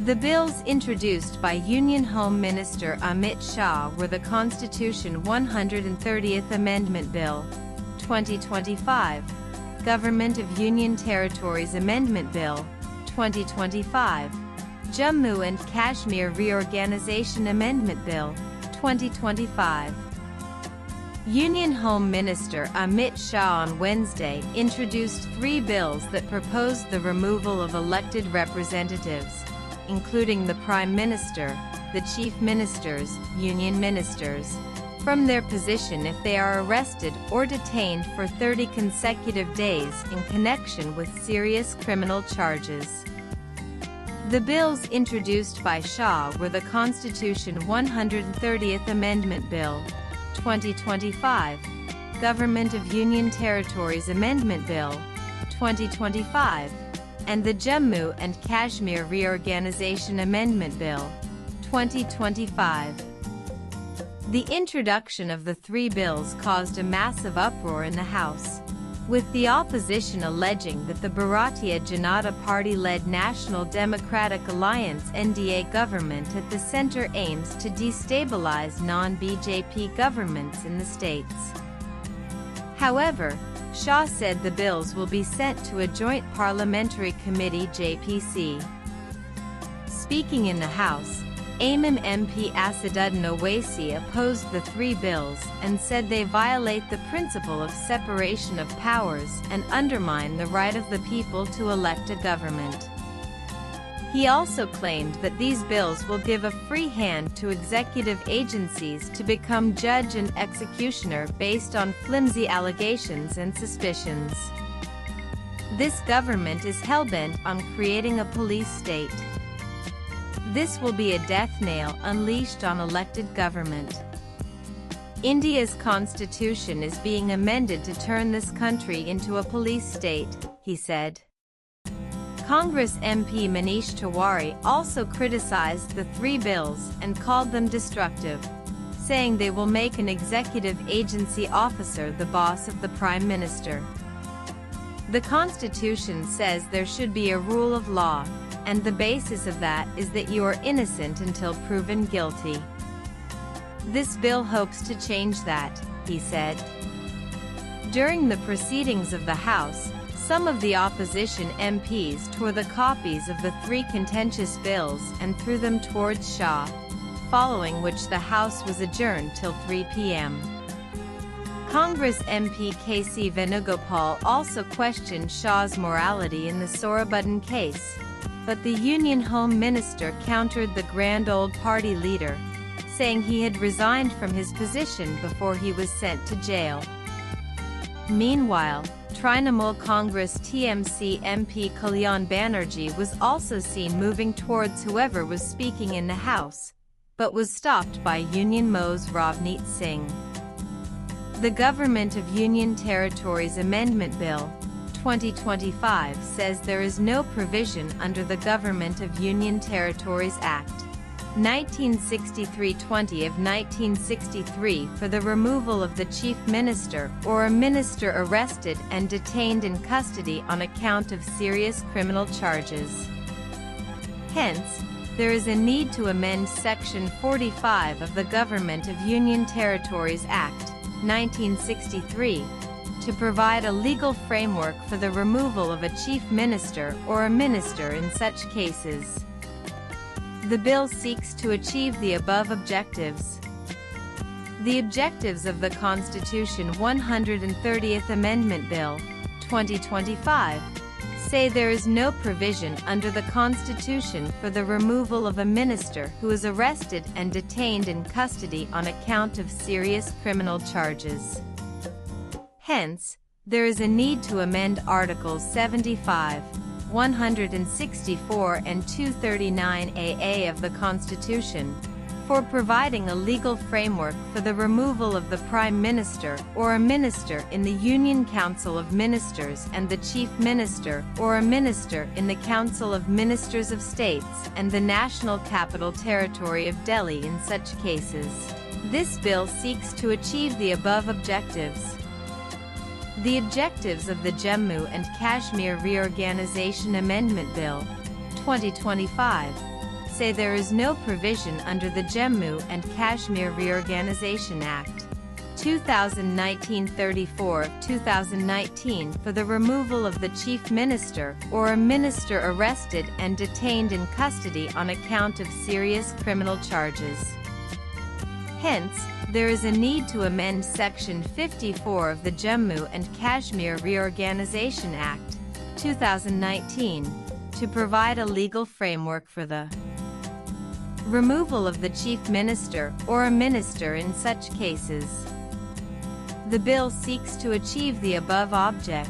The bills introduced by Union Home Minister Amit Shah were the Constitution 130th Amendment Bill, 2025, Government of Union Territories Amendment Bill, 2025, Jammu and Kashmir Reorganization Amendment Bill, 2025. Union Home Minister Amit Shah on Wednesday introduced 3 bills that proposed the removal of elected representatives, including the Prime Minister, the Chief Ministers, Union Ministers, from their position if they are arrested or detained for 30 consecutive days in connection with serious criminal charges. The bills introduced by Shah were the Constitution 130th Amendment Bill, 2025, Government of Union Territories Amendment Bill, 2025, and the Jammu and Kashmir Reorganization Amendment Bill, 2025. The introduction of the 3 bills caused a massive uproar in the House, with the opposition alleging that the Bharatiya Janata Party-led National Democratic Alliance (NDA) government at the center aims to destabilize non-BJP governments in the states. However, Shah said the bills will be sent to a joint parliamentary committee (JPC). Speaking in the House, AIM MP Asaduddin Owaisi opposed the 3 bills and said they violate the principle of separation of powers and undermine the right of the people to elect a government. He also claimed that these bills will give a free hand to executive agencies to become judge and executioner based on flimsy allegations and suspicions. This government is hell-bent on creating a police state. This will be a death nail unleashed on elected government. India's constitution is being amended to turn this country into a police state, he said. Congress MP Manish Tiwari also criticized the 3 bills and called them destructive, saying they will make an executive agency officer the boss of the Prime Minister. The Constitution says there should be a rule of law, and the basis of that is that you are innocent until proven guilty. This bill hopes to change that, he said. During the proceedings of the House, some of the opposition MPs tore the copies of the 3 contentious bills and threw them towards Shah, following which the House was adjourned till 3 p.m. Congress MP KC Venugopal also questioned Shah's morality in the Sohrabuddin case, but the Union Home Minister countered the Grand Old Party leader, saying he had resigned from his position before he was sent to jail. Meanwhile, Trinamool Congress TMC MP Kalyan Banerjee was also seen moving towards whoever was speaking in the House, but was stopped by Union MO's Ravneet Singh. The Government of Union Territories Amendment Bill, 2025 says there is no provision under the Government of Union Territories Act, 1963-20 of 1963 for the removal of the Chief Minister or a minister arrested and detained in custody on account of serious criminal charges. Hence, there is a need to amend Section 45 of the Government of Union Territories Act, 1963, to provide a legal framework for the removal of a chief minister or a minister in such cases. The bill seeks to achieve the above objectives. The objectives of the Constitution 130th Amendment Bill, 2025, say there is no provision under the Constitution for the removal of a minister who is arrested and detained in custody on account of serious criminal charges. Hence, there is a need to amend Articles 75, 164 and 239 AA of the Constitution, for providing a legal framework for the removal of the Prime Minister or a minister in the Union Council of Ministers and the Chief Minister or a minister in the Council of Ministers of States and the National Capital Territory of Delhi in such cases. This bill seeks to achieve the above objectives. The objectives of the Jammu and Kashmir Reorganization Amendment Bill, 2025, say there is no provision under the Jammu and Kashmir Reorganization Act 2019-34/2019 for the removal of the Chief Minister or a minister arrested and detained in custody on account of serious criminal charges. Hence, there is a need to amend Section 54 of the Jammu and Kashmir Reorganization Act 2019 to provide a legal framework for the removal of the Chief Minister or a minister in such cases. The bill seeks to achieve the above object.